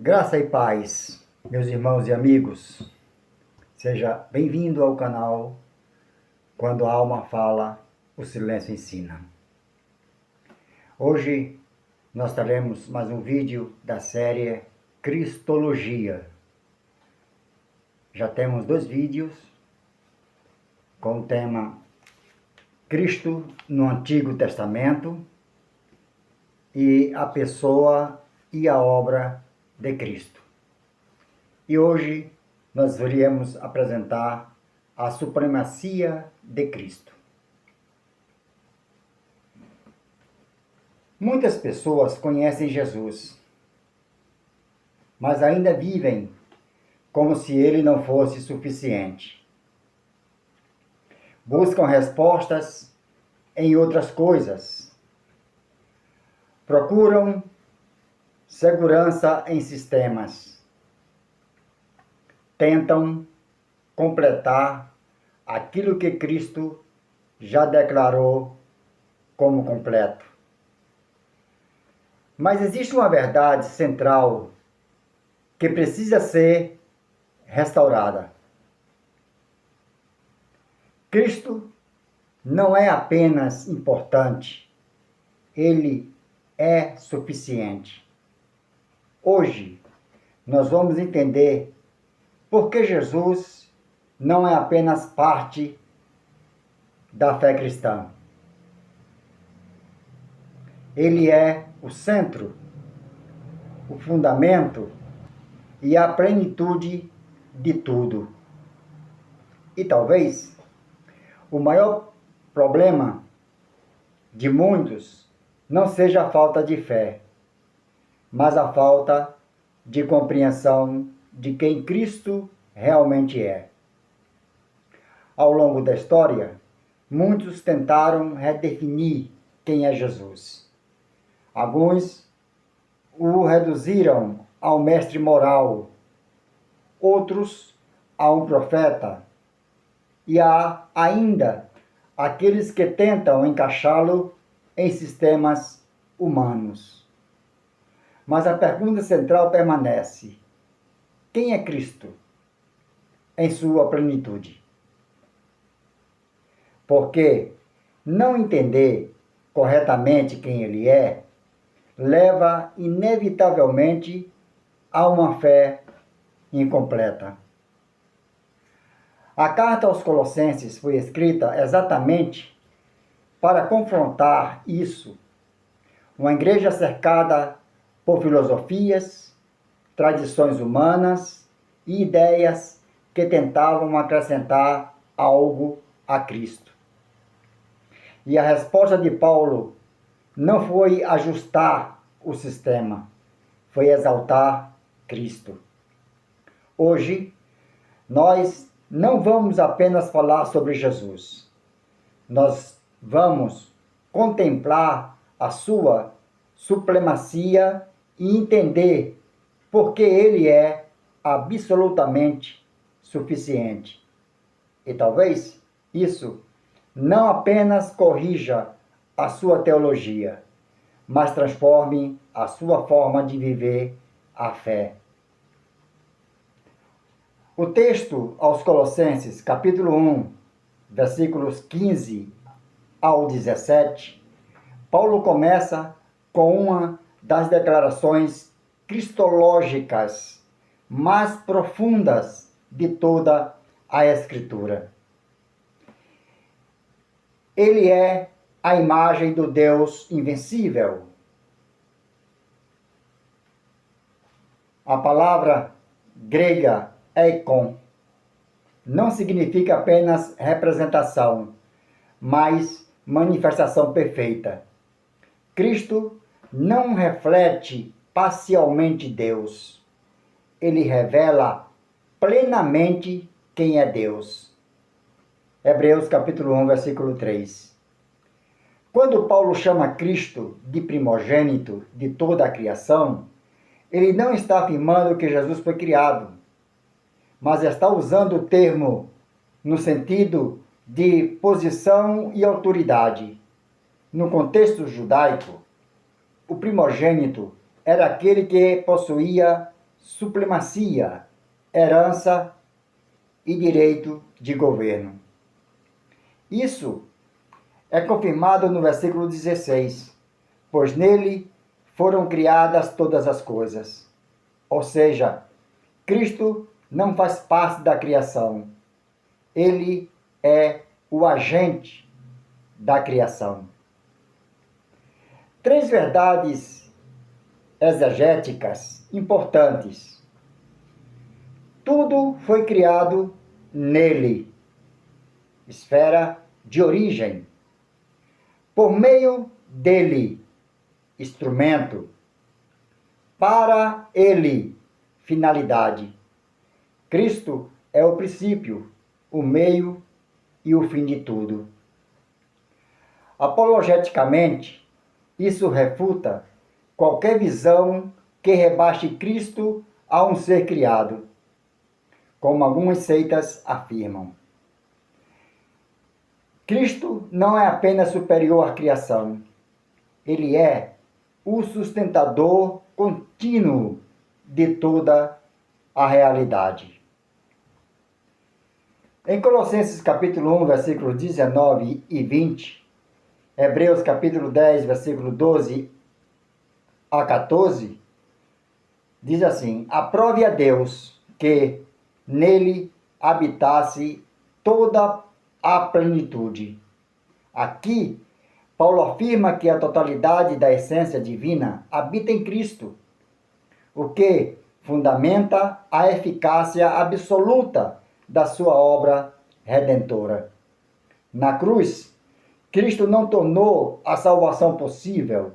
Graça e paz, meus irmãos e amigos. Seja bem-vindo ao canal Quando a Alma Fala, o Silêncio Ensina. Hoje nós teremos mais um vídeo da série Cristologia. Já temos 2 vídeos com o tema Cristo no Antigo Testamento e a pessoa e a obra de Cristo. E hoje nós iremos apresentar a supremacia de Cristo. Muitas pessoas conhecem Jesus, mas ainda vivem como se ele não fosse suficiente. Buscam respostas em outras coisas. Procuram segurança em sistemas. Tentam completar aquilo que Cristo já declarou como completo. Mas existe uma verdade central que precisa ser restaurada. Cristo não é apenas importante, ele é suficiente. Hoje, nós vamos entender por que Jesus não é apenas parte da fé cristã. Ele é o centro, o fundamento e a plenitude de tudo. E talvez o maior problema de muitos não seja a falta de fé, mas a falta de compreensão de quem Cristo realmente é. Ao longo da história, muitos tentaram redefinir quem é Jesus. Alguns o reduziram ao mestre moral, outros a um profeta, e há ainda aqueles que tentam encaixá-lo em sistemas humanos. Mas a pergunta central permanece: quem é Cristo em sua plenitude? Porque não entender corretamente quem ele é leva inevitavelmente a uma fé incompleta. A carta aos Colossenses foi escrita exatamente para confrontar isso. Uma igreja cercada por filosofias, tradições humanas e ideias que tentavam acrescentar algo a Cristo. E a resposta de Paulo não foi ajustar o sistema, foi exaltar Cristo. Hoje, nós não vamos apenas falar sobre Jesus. Nós vamos contemplar a sua supremacia e entender por que ele é absolutamente suficiente. E talvez isso não apenas corrija a sua teologia, mas transforme a sua forma de viver a fé. O texto aos Colossenses, capítulo 1, versículos 15 ao 17, Paulo começa com uma das declarações cristológicas mais profundas de toda a Escritura. Ele é a imagem do Deus invencível. A palavra grega eikon não significa apenas representação, mas manifestação perfeita. Cristo não reflete parcialmente Deus. Ele revela plenamente quem é Deus. Hebreus capítulo 1, versículo 3. Quando Paulo chama Cristo de primogênito de toda a criação, ele não está afirmando que Jesus foi criado, mas está usando o termo no sentido de posição e autoridade. No contexto judaico, o primogênito era aquele que possuía supremacia, herança e direito de governo. Isso é confirmado no versículo 16, pois nele foram criadas todas as coisas. Ou seja, Cristo não faz parte da criação. Ele é o agente da criação. Três verdades exegéticas importantes. Tudo foi criado nele, esfera de origem. Por meio dele, instrumento. Para ele, finalidade. Cristo é o princípio, o meio e o fim de tudo. Apologeticamente, isso refuta qualquer visão que rebaixe Cristo a um ser criado, como algumas seitas afirmam. Cristo não é apenas superior à criação, ele é o sustentador contínuo de toda a realidade. Em Colossenses capítulo 1, versículos 19 e 20, Hebreus capítulo 10, versículo 12 a 14, diz assim: aprove a Deus que nele habitasse toda a plenitude. Aqui, Paulo afirma que a totalidade da essência divina habita em Cristo, o que fundamenta a eficácia absoluta da sua obra redentora. Na cruz, Cristo não tornou a salvação possível,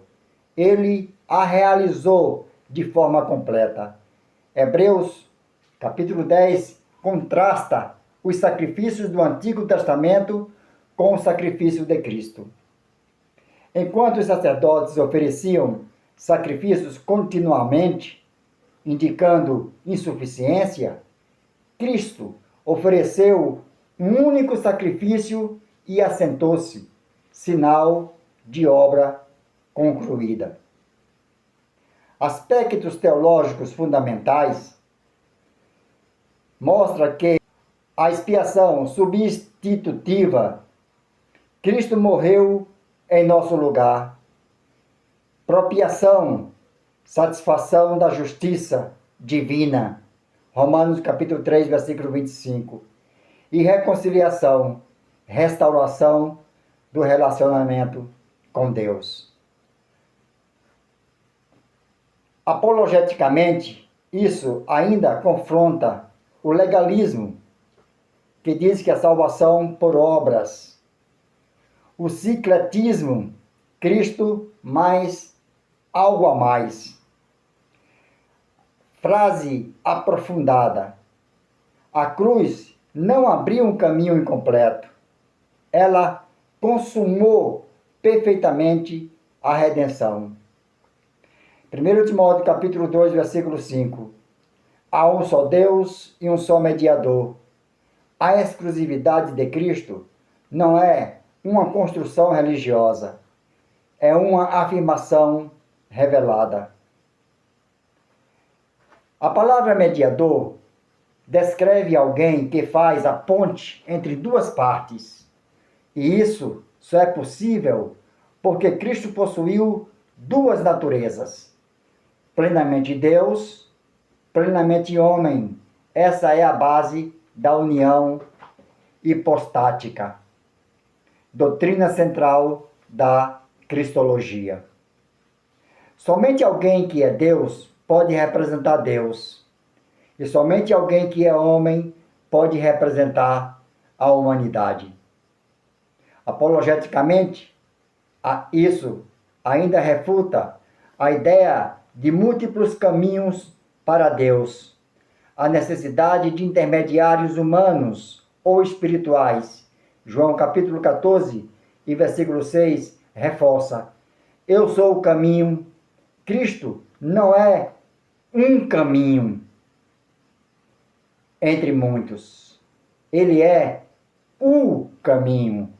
ele a realizou de forma completa. Hebreus, capítulo 10, contrasta os sacrifícios do Antigo Testamento com o sacrifício de Cristo. Enquanto os sacerdotes ofereciam sacrifícios continuamente, indicando insuficiência, Cristo ofereceu um único sacrifício e assentou-se, sinal de obra concluída. Aspectos teológicos fundamentais mostram que a expiação substitutiva, Cristo morreu em nosso lugar. Propiação, satisfação da justiça divina, Romanos capítulo 3, versículo 25. E reconciliação, restauração do relacionamento com Deus. Apologeticamente, isso ainda confronta o legalismo, que diz que a salvação por obras, o sincretismo, Cristo mais algo a mais. Frase aprofundada: a cruz não abriu um caminho incompleto, ela consumou perfeitamente a redenção. 1 Timóteo capítulo 2, versículo 5. Há um só Deus e um só mediador. A exclusividade de Cristo não é uma construção religiosa, é uma afirmação revelada. A palavra mediador descreve alguém que faz a ponte entre duas partes. E isso só é possível porque Cristo possuiu duas naturezas: plenamente Deus, plenamente homem. Essa é a base da união hipostática, doutrina central da cristologia. Somente alguém que é Deus pode representar Deus, e somente alguém que é homem pode representar a humanidade. Apologeticamente, isso ainda refuta a ideia de múltiplos caminhos para Deus, a necessidade de intermediários humanos ou espirituais. João capítulo 14 e versículo 6 reforça: eu sou o caminho. Cristo não é um caminho entre muitos. Ele é o caminho.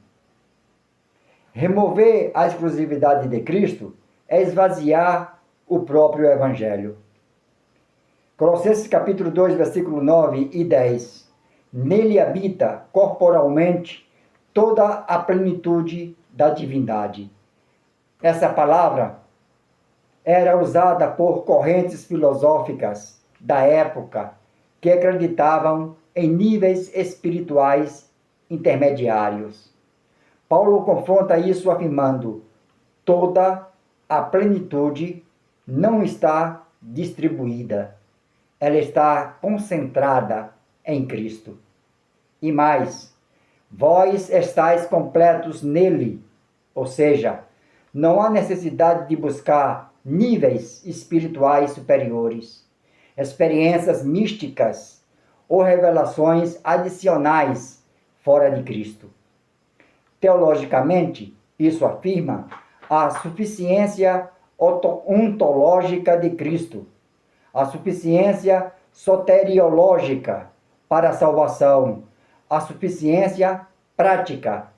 Remover a exclusividade de Cristo é esvaziar o próprio Evangelho. Colossenses capítulo 2, versículo 9 e 10. Nele habita corporalmente toda a plenitude da divindade. Essa palavra era usada por correntes filosóficas da época que acreditavam em níveis espirituais intermediários. Paulo confronta isso afirmando: toda a plenitude não está distribuída, ela está concentrada em Cristo. E mais, vós estáis completos nele, ou seja, não há necessidade de buscar níveis espirituais superiores, experiências místicas ou revelações adicionais fora de Cristo. Teologicamente, isso afirma a suficiência ontológica de Cristo, a suficiência soteriológica para a salvação, a suficiência prática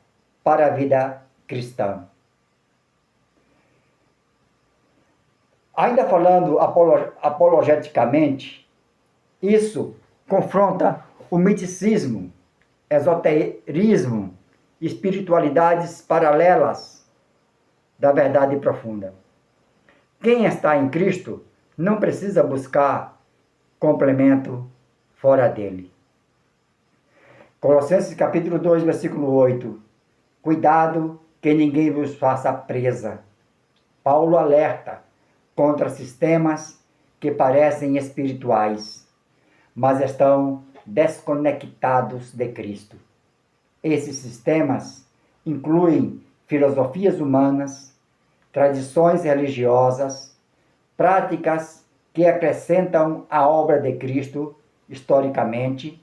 para a vida cristã. Ainda falando apologeticamente, isso confronta o miticismo, esoterismo, espiritualidades paralelas da verdade profunda. Quem está em Cristo não precisa buscar complemento fora dele. Colossenses capítulo 2, versículo 8. Cuidado que ninguém vos faça presa. Paulo alerta contra sistemas que parecem espirituais, mas estão desconectados de Cristo. Esses sistemas incluem filosofias humanas, tradições religiosas, práticas que acrescentam a obra de Cristo historicamente.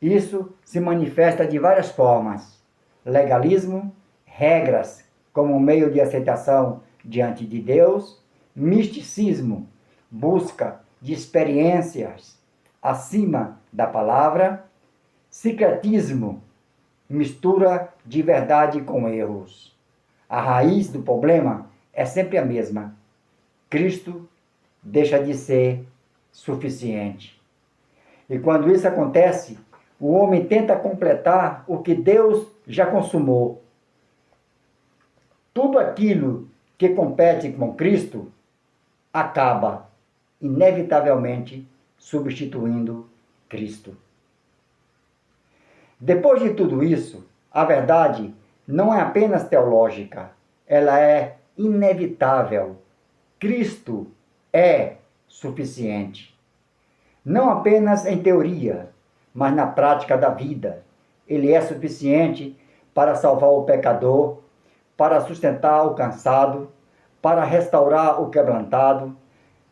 Isso se manifesta de várias formas: legalismo, regras como meio de aceitação diante de Deus, misticismo, busca de experiências acima da palavra, secretismo, mistura de verdade com erros. A raiz do problema é sempre a mesma: Cristo deixa de ser suficiente. E quando isso acontece, o homem tenta completar o que Deus já consumou. Tudo aquilo que compete com Cristo acaba, inevitavelmente, substituindo Cristo. Depois de tudo isso, a verdade não é apenas teológica, ela é inevitável. Cristo é suficiente. Não apenas em teoria, mas na prática da vida. Ele é suficiente para salvar o pecador, para sustentar o cansado, para restaurar o quebrantado.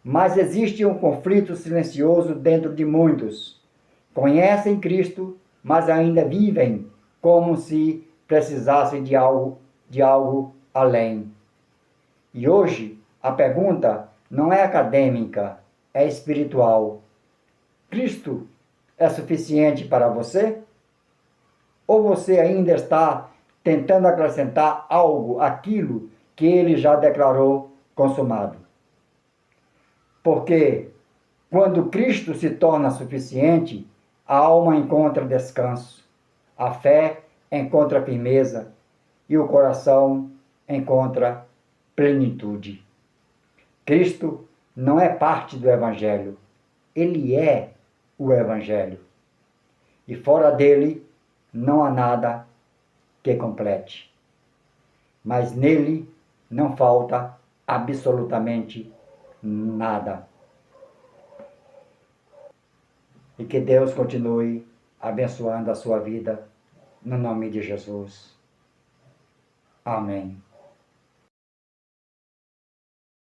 Mas existe um conflito silencioso dentro de muitos. Conhecem Cristo, mas ainda vivem como se precisassem de algo além. E hoje, a pergunta não é acadêmica, é espiritual. Cristo é suficiente para você? Ou você ainda está tentando acrescentar algo àquilo que ele já declarou consumado? Porque quando Cristo se torna suficiente, a alma encontra descanso, a fé encontra firmeza e o coração encontra plenitude. Cristo não é parte do Evangelho, ele é o Evangelho. E fora dele não há nada que complete. Mas nele não falta absolutamente nada. E que Deus continue abençoando a sua vida, no nome de Jesus. Amém.